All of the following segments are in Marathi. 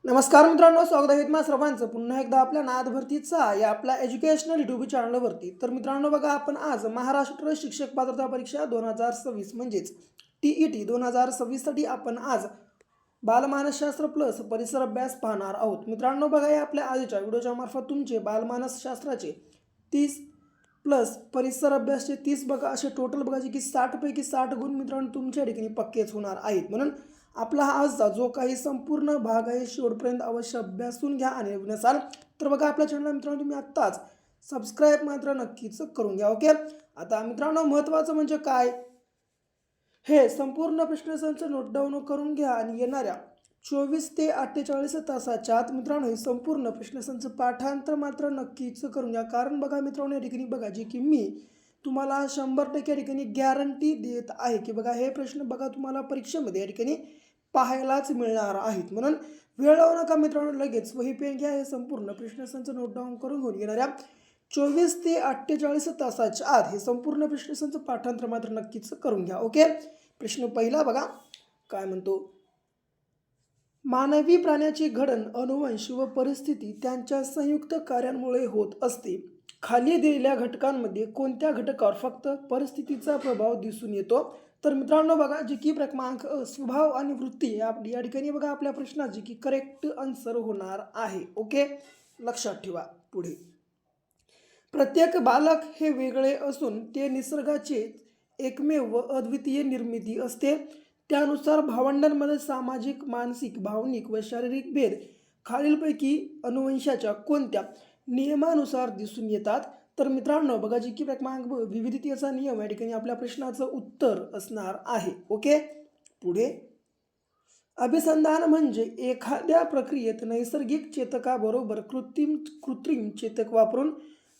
नमस्कार मित्रांनो, स्वागत आहे तुम्हा सर्वांचं पुन्हा एकदा आपल्या नाद भरतीचा या आपल्या एज्युकेशनल यूट्यूब चॅनलवरती। तर मित्रांनो बघा, आपण आज महाराष्ट्र शिक्षक पात्रता परीक्षा 2026 म्हणजेच TET 2026 साठी आपण आज बालमानसशास्त्र प्लस परिसर अभ्यास पाहणार आहोत। मित्रांनो बघा, या आपल्या आजच्या व्हिडिओच्या मार्फत तुमचे बालमानसशास्त्राचे 30 प्लस परिसर अभ्यासचे 30 बघा असे टोटल बघा जे की 60 पैकी 60 गुण मित्रांनो तुमच्या ठिकाणी पक्केच होणार आहेत। म्हणून आपला हा आजचा जो काही संपूर्ण भाग आहे शेवटपर्यंत अवश्य अभ्यासून घ्या आणि नसाल तर बघा आपल्या चॅनलला मित्रांनो तुम्ही आत्ताच सबस्क्राईब मात्र नक्कीच करून घ्या। ओके, आता मित्रांनो महत्त्वाचं म्हणजे काय, हे संपूर्ण प्रश्नसंच नोट डाऊन करून घ्या आणि येणाऱ्या 24 ते 48 तासाच्या आत मित्रांनो हे संपूर्ण प्रश्नसंच पाठांतर मात्र नक्कीच करून घ्या। कारण बघा मित्रांनो, या ठिकाणी बघा जे की मी तुम्हाला 100% या ठिकाणी गॅरंटी देत आहे की बघा हे प्रश्न बघा तुम्हाला परीक्षेमध्ये या ठिकाणी पाहायलाच मिळणार आहेत। म्हणून वेळ लावू नका मित्रांनो, लगेच वही पेन घ्या, हे संपूर्ण प्रश्नसंच नोट डाऊन करून घेऊन येणाऱ्या 24 ते 48 तासाच्या आत हे संपूर्ण प्रश्नसंच पाठांतर मात्र नक्कीच करून घ्या। ओके, प्रश्न पहिला बघा काय म्हणतो, मानवी प्राण्याची घडण अनुवंश व परिस्थिती त्यांच्या संयुक्त कार्यांमुळे होत असते। खाली दिलेल्या घटकांमध्ये कोणत्या घटकावर फक्त परिस्थितीचा प्रभाव दिसून येतो? तर मित्रांनो बघा जे की क्रमांक स्वभाव आणि वृत्ती या ठिकाणी बघा आपल्या प्रश्नाची की करेक्ट आन्सर होणार आहे। ओके, लक्षात ठेवा। पुढे, प्रत्येक बालक हे वेगळे असून ते निसर्गाचे एकमेव व अद्वितीय निर्मिती असते। त्यानुसार भावंडांमध्ये सामाजिक, मानसिक, भावनिक व शारीरिक भेद खालीलपैकी अनुवंशाच्या कोणत्या नियमानुसार दिसून येतात? तर मित्रांनो बघा जी की क्रमांक विविधतेचा नियम या ठिकाणी आपल्या प्रश्नाचं उत्तर असणार आहे। ओके, पुढे, अभिसंधान म्हणजे एखाद्या प्रक्रियेत नैसर्गिक चेतकाबरोबर कृत्रिम चेतक वापरून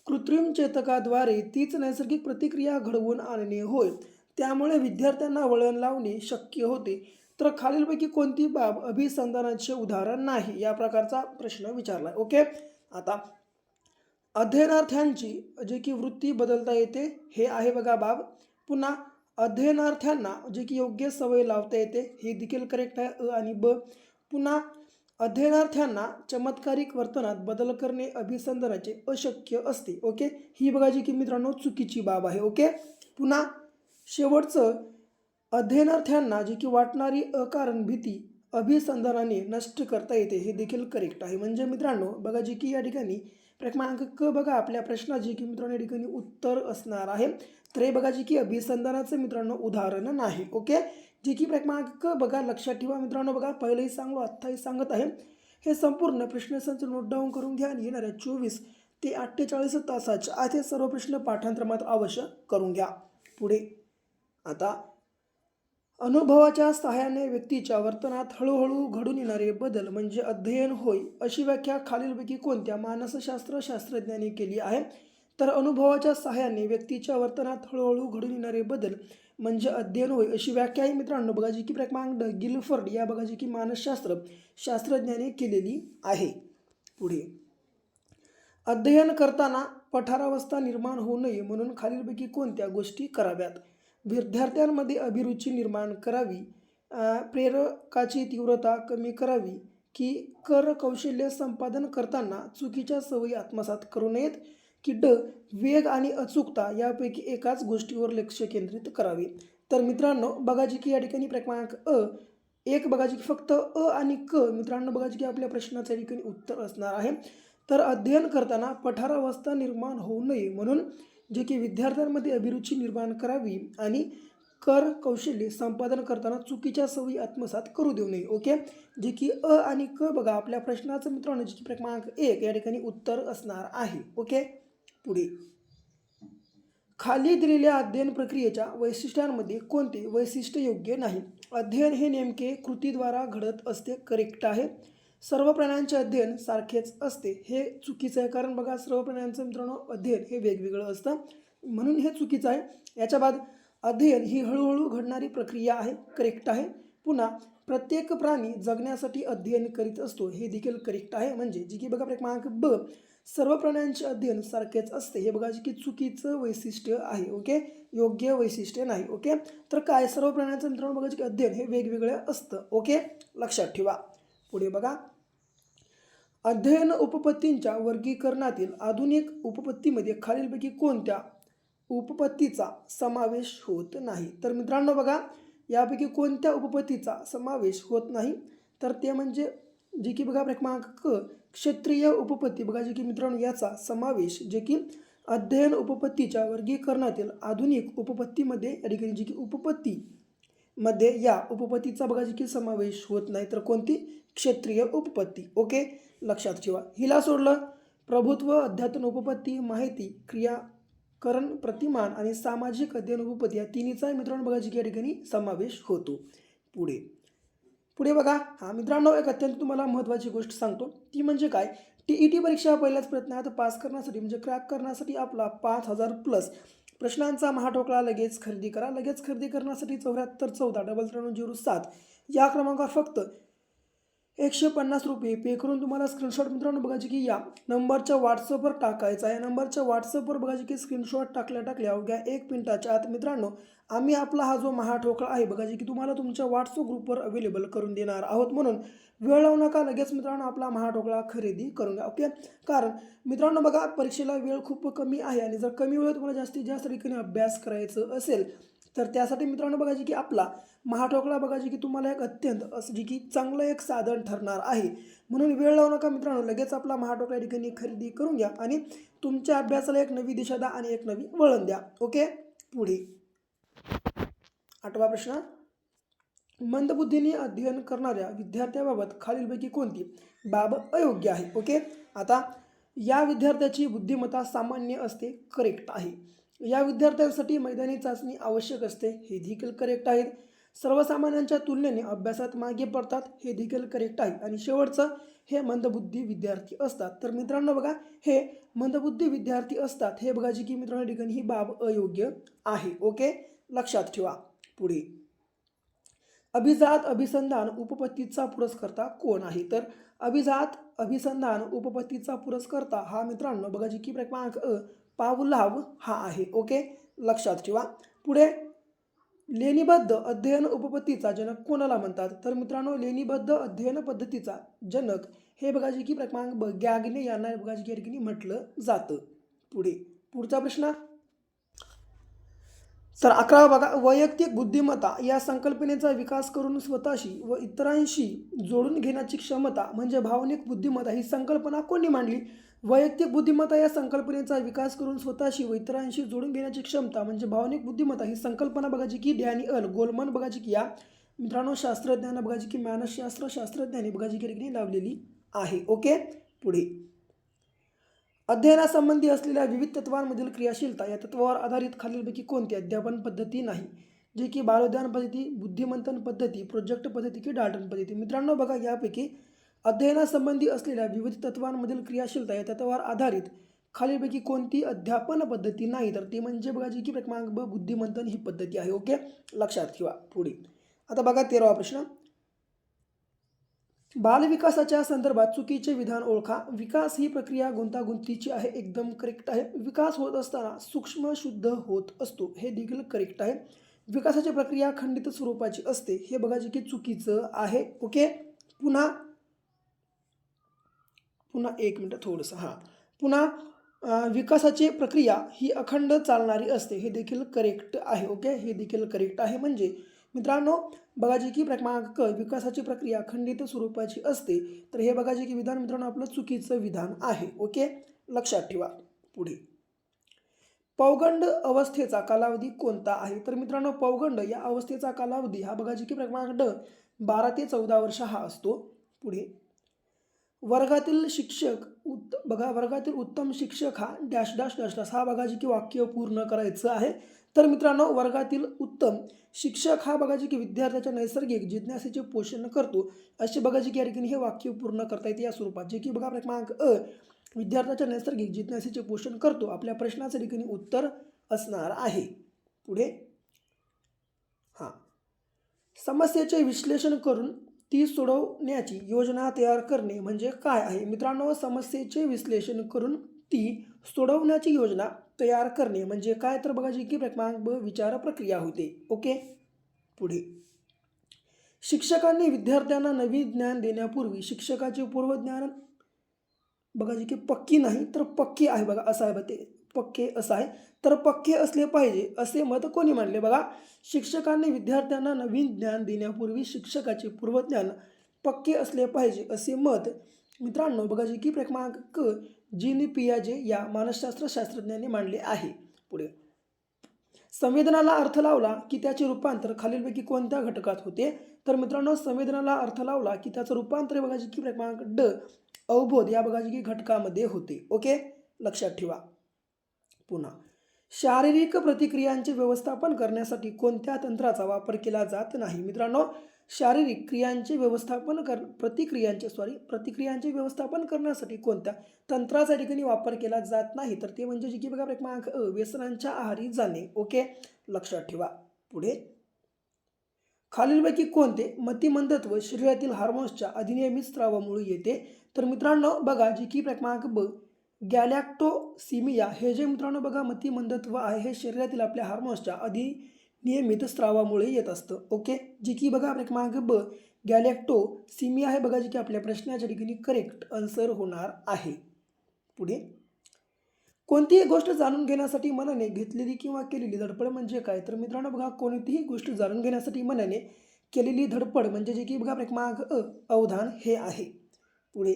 कृत्रिम चेतकाद्वारे तीच नैसर्गिक प्रतिक्रिया घडवून आणणे होय। त्यामुळे विद्यार्थ्यांना वळण लावणे शक्य होते। तर खालीलपैकी कोणती बाब अभिसंधानाचे उदाहरण नाही? या प्रकारचा प्रश्न विचारला। ओके, आता अध्ययनार्थ्यांची जे की वृत्ती बदलता येते हे आहे बघा बाब। पुन्हा अध्ययनार्थ्यांना जे की योग्य सवय लावता येते हे देखील करेक्ट आहे, आणि ब। पुन्हा अध्ययनार्थ्यांना चमत्कारिक वर्तनात बदल करणे अभिसंधानाचे अशक्य असते। ओके, ही बघा जी की मित्रांनो चुकीची बाब आहे। ओके, पुन्हा शेवटचं, अध्ययनार्थ्यांना जी की वाटणारी अकारण भीती अभिसंधानाने नष्ट करता येते हे देखील करेक्ट आहे। म्हणजे मित्रांनो बघा जी की या ठिकाणी क्रमांक क बघा आपल्या प्रश्नाची की मित्रांनो या ठिकाणी उत्तर असणार आहे। तर हे बघा जी की अभिसंधानाचं मित्रांनो उदाहरण नाही। ओके, जी की क्रमांक क बघा लक्षात ठेवा मित्रांनो, बघा पहिलेही सांगलो आत्ताही सांगत आहे, हे संपूर्ण प्रश्नसंच नोट डाऊन करून घ्या आणि येणाऱ्या 24 ते 48 तासाच्या आत हे सर्व प्रश्न पाठांतर मात्र अवश्य करून घ्या। पुढे, आता अनुभवाच्या सहाय्याने व्यक्तीच्या वर्तनात हळूहळू घडून येणारे बदल म्हणजे अध्ययन होय, अशी व्याख्या खालीलपैकी कोणत्या मानसशास्त्र शास्त्रज्ञांनी केली आहे? तर अनुभवाच्या सहाय्याने व्यक्तीच्या वर्तनात हळूहळू घडून येणारे बदल म्हणजे अध्ययन होय अशी व्याख्या आहे मित्रांनो बघा जी की क्रमांक गिलफर्ड या बघा जी की मानसशास्त्र शास्त्रज्ञाने केलेली आहे। पुढे, अध्ययन करताना पठारावस्था निर्माण होऊ नये म्हणून खालीलपैकी कोणत्या गोष्टी कराव्यात? विद्यार्थ्यांमध्ये अभिरुची निर्माण करावी, प्रेरकाची तीव्रता कमी करावी, की कर कौशल्य संपादन करताना चुकीच्या सवयी आत्मसात करू नयेत, की ड वेग आणि अचूकता यापैकी एकाच गोष्टीवर लक्ष केंद्रित करावे? तर मित्रांनो बघा जी की या ठिकाणी क्रमांक एक बघा जी की फक्त आणि क मित्रांनो बघा जी की आपल्या प्रश्नाच्या ठिकाणी उत्तर असणार आहे। तर अध्ययन करताना पठारावस्था निर्माण होऊ नये म्हणून जे की विद्यार्थ्यांमध्ये अभिरुची निर्माण करावी आणि कर कौशल्य संपादन करताना चुकीच्या सवयी आत्मसात करू देऊ नये। ओके, जे की आणि क बघा आपल्या प्रश्नाचं मित्रांनो जे की क्रमांक 1 या ठिकाणी उत्तर असणार आहे। ओके, पुढे, खाली दिलेल्या अध्ययन प्रक्रियेच्या वैशिष्ट्यांमध्ये कोणते वैशिष्ट्य योग्य नाही? अध्ययन हे नेमके कृतीद्वारा घडत असते, करेक्ट आहे। सर्व प्राण्यांचे अध्ययन सारखेच असते हे चुकीचं आहे, कारण बघा सर्व प्राण्यांचं मित्रांनो अध्ययन हे वेगवेगळं असतं म्हणून हे चुकीचं आहे। याच्या बाद अध्ययन ही हळूहळू घडणारी प्रक्रिया आहे, करेक्ट आहे। पुन्हा प्रत्येक प्राणी जगण्यासाठी अध्ययन करीत असतो हे देखील करेक्ट आहे। म्हणजे जी की बघा क्रमांक ब सर्व प्राण्यांचे अध्ययन सारखेच असते हे बघा जी की चुकीचं वैशिष्ट्य आहे। ओके, योग्य वैशिष्ट्य नाही। ओके, तर काय सर्व प्राण्यांचं मित्रांनो बघा की अध्ययन हे वेगवेगळं असतं। ओके, लक्षात ठेवा। पुढे बघा, अध्ययन उपपत्तींच्या वर्गीकरणातील आधुनिक उपपत्तीमध्ये खालीलपैकी कोणत्या उपपत्तीचा समावेश होत नाही? तर मित्रांनो बघा, यापैकी कोणत्या उपपत्तीचा समावेश होत नाही? तर ते म्हणजे जे की बघा क्रमांक क, क्षेत्रीय उपपत्ती. बघा जे की मित्रांनो याचा समावेश जे की अध्ययन उपपत्तीच्या वर्गीकरणातील आधुनिक उपपत्तीमध्ये या ठिकाणी जी की उपपत्ती मध्ये या उपपत्तीचा बघा जे की समावेश होत नाही. तर कोणती? क्षेत्रीय उपपत्ती. ओके, लक्षात ठेवा. हिला सोडलं प्रभुत्व, अध्यात्म उपपत्ती, माहिती, क्रियाकरण, प्रतिमान आणि सामाजिक अध्ययन उपपत्ती या तिन्हीचा मित्रांनो बघा जी की या ठिकाणी समावेश होतो. पुढे पुढे बघा, हा मित्रांनो एक अत्यंत तुम्हाला महत्त्वाची गोष्ट सांगतो, ती म्हणजे काय? TET परीक्षा पहिल्याच प्रयत्नात पास करण्यासाठी म्हणजे क्रॅक करण्यासाठी आपला 5000 प्लस प्रश्नांचा महाठोकळा लगेच खरेदी करा. लगेच खरेदी करण्यासाठी 7414 या क्रमांकावर फक्त 150 रुपये पे करून तुम्हाला स्क्रीनशॉट मित्रांनो बघायचे की या नंबरच्या व्हॉट्सअपवर टाकायचा. या नंबरच्या व्हॉट्सअपवर बघायचे की स्क्रीनशॉट टाकल्या अवघ्या 1 मिनिटाच्या आत मित्रांनो आम्ही आपला हा जो महाठोकळा आहे बघायचे की तुम्हाला तुमच्या व्हॉट्सअप ग्रुपवर अवेलेबल करून देणार आहोत. म्हणून वेळ लावू नका, लगेच मित्रांनो आपला महाठोकळा खरेदी करून घ्या. ओके, कारण मित्रांनो बघा परीक्षेला वेळ खूप कमी आहे आणि जर कमी वेळेत तुम्हाला जास्तीत जास्त ठिकाणी अभ्यास करायचं असेल तर त्यासाठी मित्रांनो बघायचे की आपला महाठोकळा बघायचे की तुम्हाला एक अत्यंत असं जे की चांगलं एक साधन ठरणार आहे. म्हणून वेळ लावू नका मित्रांनो, लगेच आपला महाठोकळा ठिकाणी खरेदी करून घ्या आणि तुमच्या अभ्यासाला एक नवी दिशा द्या आणि एक नवी वळण द्या. ओके, पुढे 8वा प्रश्न. मंदबुद्धीने अध्ययन करणाऱ्या विद्यार्थ्याबाबत खालीलपैकी कोणती बाब अयोग्य आहे? ओके, आता या विद्यार्थ्याची बुद्धिमत्ता सामान्य असते, करेक्ट आहे. या विद्यार्थ्यांसाठी मैदानी चाचणी आवश्यक असते, हे देखील करेक्ट आहे. सर्वसामान्यांच्या तुलनेने अभ्यासात मागे पडतात, हे देखील करेक्ट आहे. आणि शेवटचं, हे मंदबुद्धी विद्यार्थी असतात. तर मित्रांनो बघा, हे मंदबुद्धी विद्यार्थी असतात हे बघा जी की मित्रांनो ठिकाणी ही बाब अयोग्य आहे. ओके, लक्षात ठेवा. पुढे अभिजात अभिसंधान उपपत्तीचा पुरस्कर्ता कोण आहे? तर अभिजात अभिसंधान उपपत्तीचा पुरस्कर्ता हा मित्रांनो बघा जी की क्रमांक पावलाव हा आहे. ओके, लक्षात ठेवा. पुढे लेणीबद्ध अध्ययन उपपत्तीचा जनक कोणाला म्हणतात? तर मित्रांनो लेणीबद्ध अध्ययन पद्धतीचा जनक हे बघा जी की क्रमांक गॅगने यांना बघा जी की म्हटलं जातं. पुढे पुढचा प्रश्न. तर 11 बघा, वैयक्तिक बुद्धिमत्ता या संकल्पनेचा विकास करून स्वतःशी व इतरांशी जोडून घेण्याची क्षमता म्हणजे भावनिक बुद्धिमत्ता ही संकल्पना कोणी मांडली? वैयक्तिक बुद्धिमत्ता या संकल्पनेचा विकास करून स्वतःशी व इतरांशी जोडून घेण्याची क्षमता म्हणजे भावनिक बुद्धिमत्ता ही संकल्पना बघायची की डॅनियल गोलमन बघायची की या मित्रांनो शास्त्रज्ञांना बघायची की मानसशास्त्र शास्त्रज्ञांनी बघायची की लावलेली आहे. ओके, पुढे अध्ययनासंबंधी असलेल्या विविध तत्वांमधील क्रियाशीलता या तत्वावर आधारित खालीलपैकी कोणती अध्यापन पद्धती नाही? जे की बालोद्यान पद्धती, बुद्धिमंथन पद्धती, प्रोजेक्ट पद्धती की डाल्टन पद्धती. मित्रांनो बघा यापैकी अध्ययनासंबंधी असलेल्या विविध तत्वांमधील क्रियाशीलता या तत्वावर आधारित खालीलपैकी कोणती अध्यापन पद्धती नाही? तर ती म्हणजे बघा जी की क्रमांक ब बुद्धिमंथन ही पद्धती आहे. ओके, लक्षात ठेवा. पुढे आता बघा 13वा प्रश्न. बालविकासाच्या संदर्भात चुकीचे विधान ओळखा. विकास ही प्रक्रिया गुंतागुंतीची आहे, एकदम करेक्ट आहे. विकास होत असताना सूक्ष्म शुद्ध होत असतो, हे देखील करेक्ट आहे. विकासाची प्रक्रिया खंडित स्वरूपाची असते, हे बघा जे की चुकीचं आहे. ओके, पुन्हा एक मिनिट थोडंसं पुन्हा विकासाची प्रक्रिया ही अखंड चालणारी असते, हे देखील करेक्ट आहे. ओके, हे देखील करेक्ट आहे. म्हणजे मित्रांनो बघा जी की क्रमांक विकासाची प्रक्रिया खंडित स्वरूपाची असते, तर हे बघा जे की विधान मित्रांनो आपलं चुकीचं विधान आहे. ओके, लक्षात ठेवा. पुढे पौगंड अवस्थेचा कालावधी कोणता आहे? तर मित्रांनो पौगंड या अवस्थेचा कालावधी हा बघा जी की क्रमांक 12 ते 14 वर्ष हा असतो. पुढे वर्गातील शिक्षक बघा वर्गातील उत्तम शिक्षक हा डॅश डॅश डॅश डॅश हा बघा जी की वाक्य पूर्ण करायचं आहे. तर मित्रांनो वर्गातील उत्तम शिक्षक हा बघा जी की विद्यार्थ्याच्या नैसर्गिक जिज्ञासेचे पोषण करतो, असे बघा जी की या ठिकाणी हे वाक्य पूर्ण करता येते या स्वरूपात. जे की बघा क्रमांक विद्यार्थ्याच्या नैसर्गिक जिज्ञासेचे पोषण करतो आपल्या प्रश्नाचं ठिकाणी उत्तर असणार आहे. पुढे समस्येचे विश्लेषण करून ती सोडवण्याची योजना तयार करणे म्हणजे काय आहे? मित्रांनो समस्येचे विश्लेषण करून ती सोडवण्याची योजना तयार करणे म्हणजे काय? तर बघा जी की क्रमांक ब विचार प्रक्रिया होते. ओके, पुढे शिक्षकांनी विद्यार्थ्यांना नवीन ज्ञान देण्यापूर्वी शिक्षकाचे पूर्वज्ञान बघा जी की पक्की नाही तर पक्के आहे बघा असं आहे बघा ते पक्के असं आहे. तर पक्के असले पाहिजे असे मत कोणी मांडले बघा शिक्षकांनी विद्यार्थ्यांना नवीन ज्ञान देण्यापूर्वी शिक्षकाचे पूर्वज्ञान पक्के असले पाहिजे असे मत मित्रांनो बघा जी की क्रमांक क जीन पियाजे या मानसशास्त्र शास्त्रज्ञांनी मांडले आहे. पुढे संवेदनाला अर्थ लावला की त्याचे रूपांतर खालीलपैकी कोणत्या घटकात होते. तर मित्रांनो संवेदनाला अर्थ लावला की त्याचं रूपांतर बघा जी की क्रमांक ड अवबोध या बघा जी की घटकामध्ये होते. ओके लक्षात ठेवा. पुन्हा शारीरिक प्रतिक्रियांचे व्यवस्थापन करण्यासाठी कोणत्या तंत्राचा वापर केला जात नाही. मित्रांनो शारीरिक क्रियांचे व्यवस्थापन प्रतिक्रियांचे व्यवस्थापन करण्यासाठी कोणत्या तंत्राचा ठिकाणी वापर केला जात नाही. तर ते म्हणजे जी की बघा क्रमांक अ व्यसनांच्या आहारी जाणे. ओके लक्षात ठेवा. पुढे खालीलपैकी कोणते मतिमंदत्व शरीरातील हार्मोन्सच्या अधिनियमित स्रावामुळे येते. तर मित्रांनो बघा जी की क्रमांक ब गॅलॅक्टोसिमिया हे जे मित्रांनो बघा मतिमंदत्व आहे हे शरीरातील आपल्या हार्मोन्सच्या अधिनियमित स्रावामुळे येत असतं. ओके जी की बघा क्रमांक ब गॅलॅक्टोसिमिया हे बघा जी की आपल्या प्रश्नाच्या ठिकाणी करेक्ट आन्सर होणार आहे. पुढे कोणतीही गोष्ट जाणून घेण्यासाठी मनाने घेतलेली किंवा केलेली धडपड म्हणजे काय. तर मित्रांनो बघा कोणतीही गोष्ट जाणून घेण्यासाठी मनाने केलेली धडपड म्हणजे जे की बघा क्रमांक अ अवधान हे आहे. पुढे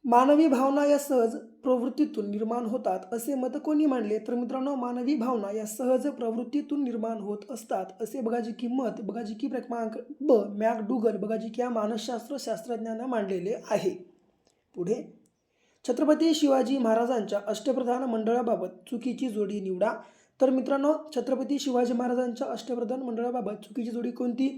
मानवी भावना या सहज प्रवृत्तीतून निर्माण होतात असे मत कोणी मांडले. तर मित्रांनो मानवी भावना या सहज प्रवृत्तीतून निर्माण होत असतात असे बघा जी की मत बघा जी की क्रमांक ब मॅकडुगल बघा जी की या मानसशास्त्र शास्त्रज्ञांना मांडलेले आहे. पुढे छत्रपती शिवाजी महाराजांच्या अष्टप्रधान मंडळाबाबत चुकीची जोडी निवडा. तर मित्रांनो छत्रपती शिवाजी महाराजांच्या अष्टप्रधान मंडळाबाबत चुकीची जोडी कोणती.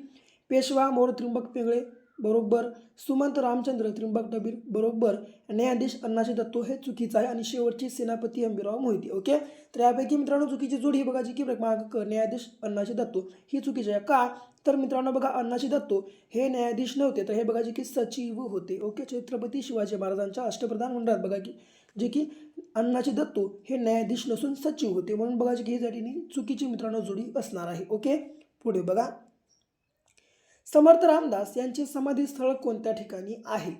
पेशवा मोर त्र्यंबक पिंगळे बरोबर, सुमंत रामचंद्र त्र्यंबक डबीर बरोबर, न्यायाधीश अण्णाजी दत्तो हे चुकीचं आहे आणि शेवटची सेनापती अंबिराव मोहिते. ओके तर यापैकी मित्रांनो चुकीची जोडी बघा जी की क्रमांक क न्यायाधीश अण्णाजी दत्तो ही चुकीची आहे. का तर मित्रांनो बघा अण्णाजी दत्तो हे न्यायाधीश नव्हते तर हे बघा जे की सचिव होते. ओके छत्रपती शिवाजी महाराजांच्या अष्टप्रधान मंडळात बघा की जे की अण्णाजी दत्तो हे न्यायाधीश नसून सचिव होते म्हणून बघा जी की ही चुकीची मित्रांनो जोडी असणार आहे. ओके पुढे बघा समर्थ रामदास यांचे समाधी स्थळ कोणत्या ठिकाणी आहे.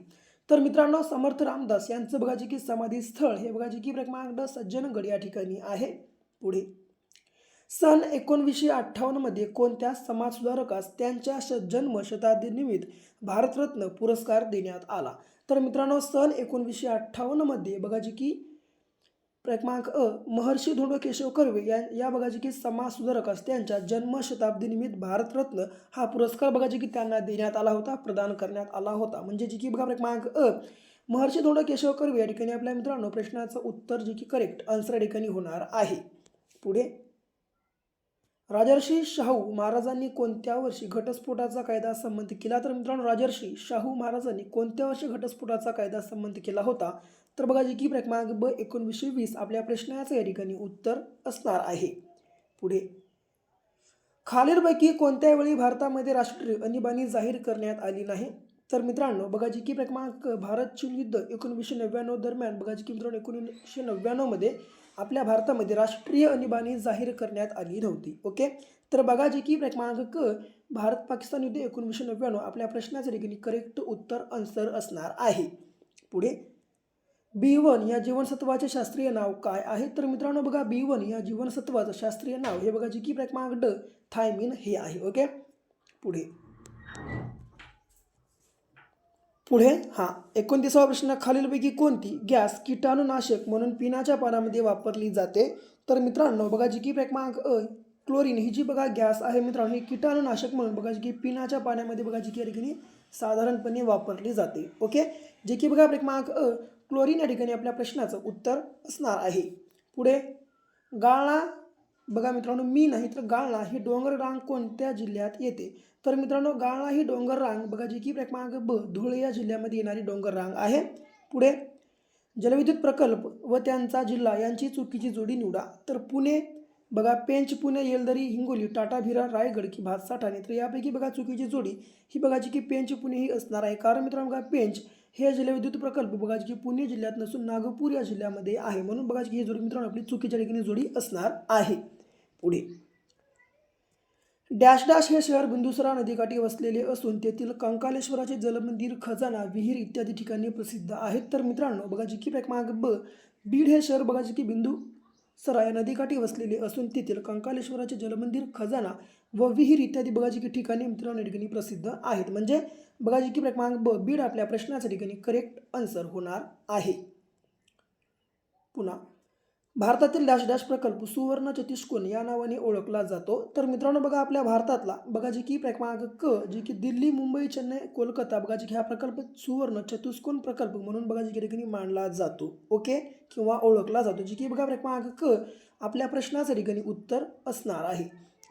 तर मित्रांनो समर्थ रामदास यांचं बघा जे की समाधी स्थळ हे बघा जे की क्रमांक ड सज्जनगड या ठिकाणी आहे. पुढे सन 1958 मध्ये कोणत्या समाजसुधारकास त्यांच्या जन्म शताब्दीनिमित्त भारतरत्न पुरस्कार देण्यात आला. तर मित्रांनो सन 1958 मध्ये बघा जी की क्रमांक अ महर्षी धोंडो केशव कर्वे या बघा जी की समाजसुधारकास त्यांच्या जन्मशताब्दीनिमित्त भारतरत्न हा पुरस्कार बघा जी की त्यांना देण्यात आला होता प्रदान करण्यात आला होता. म्हणजे जी की बघा क्रमांक अ महर्षी धोंडो केशव कर्वे या ठिकाणी आपल्या मित्रांनो प्रश्नाचं उत्तर जे की करेक्ट आन्सर या ठिकाणी होणार आहे. पुढे राजर्षी शाहू महाराजांनी कोणत्या वर्षी घटस्फोटाचा कायदा संमत केला. तर मित्रांनो राजर्षी शाहू महाराजांनी कोणत्या वर्षी घटस्फोटाचा कायदा संमत केला होता. तर बघा जी की क्रमांक ब 1920 आपल्या प्रश्नाचं या ठिकाणी उत्तर असणार आहे. पुढे खालीलपैकी कोणत्या वेळी भारतामध्ये राष्ट्रीय आणीबाणी जाहीर करण्यात आली नाही. तर मित्रांनो बघा जी की क्रमांक भारत चीन युद्ध 1999 दरम्यान बघा जी की मित्रांनो 1999 मध्ये आपल्या भारतामध्ये राष्ट्रीय आणीबाणी जाहीर करण्यात आली नव्हती. ओके तर बघा जी की क्रमांक क भारत पाकिस्तान युद्ध 1999 आपल्या प्रश्नाचं ठिकाणी करेक्ट उत्तर आन्सर असणार आहे. पुढे B1 या जीवनसत्वाचे शास्त्रीय नाव काय आहे. तर मित्रांनो बघा B1 या जीवनसत्वाचं शास्त्रीय नाव हे बघा जी की क्रमांक ड थायमिन हे आहे. ओके पुढे पुढे 29वा प्रश्न खालीलपैकी कोणती गॅस कीटाणुनाशक म्हणून पिण्याच्या पाण्यामध्ये वापरली जाते. तर मित्रांनो बघा जी की क्रमांक अ क्लोरीन ही जी बघा गॅस आहे मित्रांनो ही कीटाणुनाशक म्हणून बघा जी की पिण्याच्या पाण्यामध्ये बघा जी की या ठिकाणी साधारणपणे वापरली जाते. ओके जे की बघा क्रमांक अ क्लोरीन या ठिकाणी आपल्या प्रश्नाचं उत्तर असणार आहे. पुढे गाळणा बघा मित्रांनो मी नाही तर गाळणा ही डोंगर रांग कोणत्या जिल्ह्यात येते. तर मित्रांनो गाळणा ही डोंगर रांग बघा जी की क्रमांक ब धुळे या जिल्ह्यामध्ये येणारी डोंगर रांग आहे. पुढे जलविद्युत प्रकल्प व त्यांचा जिल्हा यांची चुकीची जोडी निवडा. तर पुणे बघा पेंच पुणे येलदरी हिंगोली टाटा भिरा रायगड की भातसा ठाणे. तर यापैकी बघा चुकीची जोडी ही बघा जी की पेंच पुणे ही असणार आहे. कारण मित्रांनो बघा पेंच हे जलविद्युत प्रकल्प बघा की पुणे जिल्ह्यात नसून नागपूर या जिल्ह्यामध्ये आहे म्हणून बघा की ही जोडी मित्रांनो आपली चुकीच्या ठिकाणी जोडी असणार आहे. पुढे डॅश डॅश हे शहर बिंदुसरा नदीकाठी वसलेले असून तेथील कंकालेश्वराचे जलमंदिर, खजाना, विहीर इत्यादी ठिकाणी प्रसिद्ध आहेत. तर मित्रांनो बघा जी की क्रमांक ब, बीड हे शहर बघा जी की बिंदुसरा या नदीकाठी वसलेले असून तेथील कंकालेश्वराचे जलमंदिर, खजाना व विहीर इत्यादी बघा जी की ठिकाणी मित्रांनो या ठिकाणी प्रसिद्ध आहेत. म्हणजे बघा जी की क्रमांक ब, बीड आपल्या प्रश्नाच्या ठिकाणी करेक्ट आन्सर होणार आहे. पुन्हा भारतातील डॅश डॅश प्रकल्प सुवर्ण चतुष्कोन या नावाने ओळखला जातो. तर मित्रांनो बघा आपल्या भारतातला बघा जी की क्रमांक क, जी की दिल्ली, मुंबई, चेन्नई, कोलकाता बघा जी की हा प्रकल्प सुवर्ण चतुष्कोन प्रकल्प म्हणून बघा जी की ठिकाणी मानला जातो. ओके, किंवा ओळखला जातो. जी की बघा क्रमांक क आपल्या प्रश्नाच्या ठिकाणी उत्तर असणार आहे.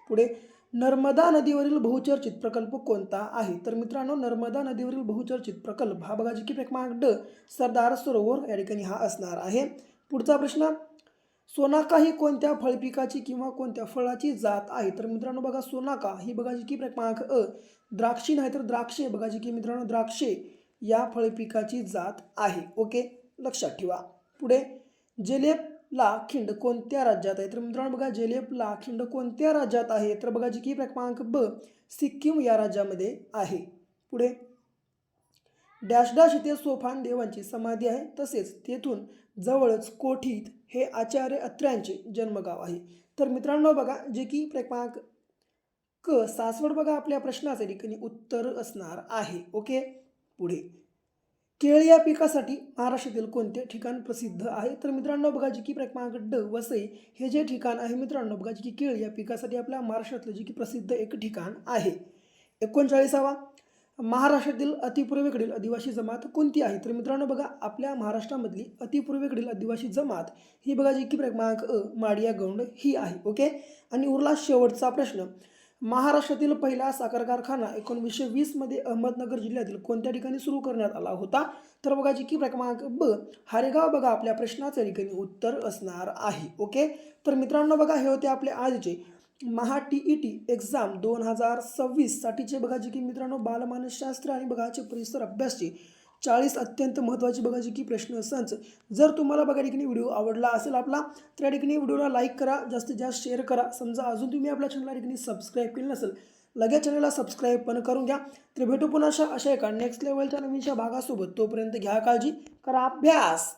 पुढे नर्मदा नदीवरील बहुचर्चित प्रकल्प कोणता आहे? तर मित्रांनो नर्मदा नदीवरील बहुचर्चित प्रकल्प हा बघा जी की क्रमांक ड, सरदार सरोवर या ठिकाणी हा असणार आहे. पुढचा प्रश्न, सोनाका ही कोणत्या फळपिकाची किंवा कोणत्या फळाची जात आहे? तर मित्रांनो बघा सोनाका ही बघा जी की क्रमांक अ, द्राक्षी नाही तर द्राक्षे बघा जी की मित्रांनो द्राक्षे या फळपिकाची जात आहे. ओके, लक्षात ठेवा. पुढे जेलेपला खिंड कोणत्या राज्यात आहे? तर मित्रांनो बघा जेलेपला खिंड कोणत्या राज्यात आहे? तर बघा जी की क्रमांक ब, सिक्कीम या राज्यामध्ये आहे. पुढे डॅश डॅश इथे सोपान देवांची समाधी आहे, तसेच तेथून जवळच कोठीत हे आचार्य अत्र्यांचे जन्मगाव आहे. तर मित्रांनो बघा जे की क्रमांक क, सासवड बघा आपल्या प्रश्नाचे ठिकाणी उत्तर असणार आहे. ओके, पुढे केळी या पिकासाठी महाराष्ट्रातील कोणते ठिकाण प्रसिद्ध आहे? तर मित्रांनो बघा जी की क्रमांक ड, वसई हे जे ठिकाण आहे मित्रांनो बघा जी की केळी या पिकासाठी आपल्या महाराष्ट्रातलं जे की प्रसिद्ध एक ठिकाण आहे. 39वा, महाराष्ट्रातील अतिपूर्वेकडील आदिवासी जमात कोणती आहे? तर मित्रांनो बघा आपल्या महाराष्ट्रामधली अतिपूर्वेकडील आदिवासी जमात ही बघा जी की क्रमांक अ, माडिया गौंड ही आहे. ओके, आणि उरला शेवटचा प्रश्न, महाराष्ट्रातील पहिला साखर कारखाना 1920 मध्ये अहमदनगर जिल्ह्यातील कोणत्या ठिकाणी सुरू करण्यात आला होता? तर बघा जी की क्रमांक ब, हारेगाव बघा आपल्या प्रश्नाच्या ठिकाणी उत्तर असणार आहे. ओके, तर मित्रांनो बघा हे होते आपले आजचे महा TET एक्झाम 2026 साठीचे बघा जे की मित्रांनो बालमानसशास्त्र आणि बघाचे परिसर अभ्यासचे 40 अत्यंत महत्त्वाचे बघा जे की प्रश्न संच. जर तुम्हाला बघा ठिकाणी व्हिडिओ आवडला असेल आपला तर या ठिकाणी व्हिडिओला लाईक करा, जास्तीत जास्त शेअर करा. समजा अजून तुम्ही आपल्या चॅनलला ठिकाणी सबस्क्राईब केलं नसेल लगेच चॅनलला सबस्क्राईब पण करून घ्या. तर भेटू पुन्हा अशा एका नेक्स्ट लेवलच्या नवीनच्या भागासोबत. तोपर्यंत घ्या काळजी, करा अभ्यास.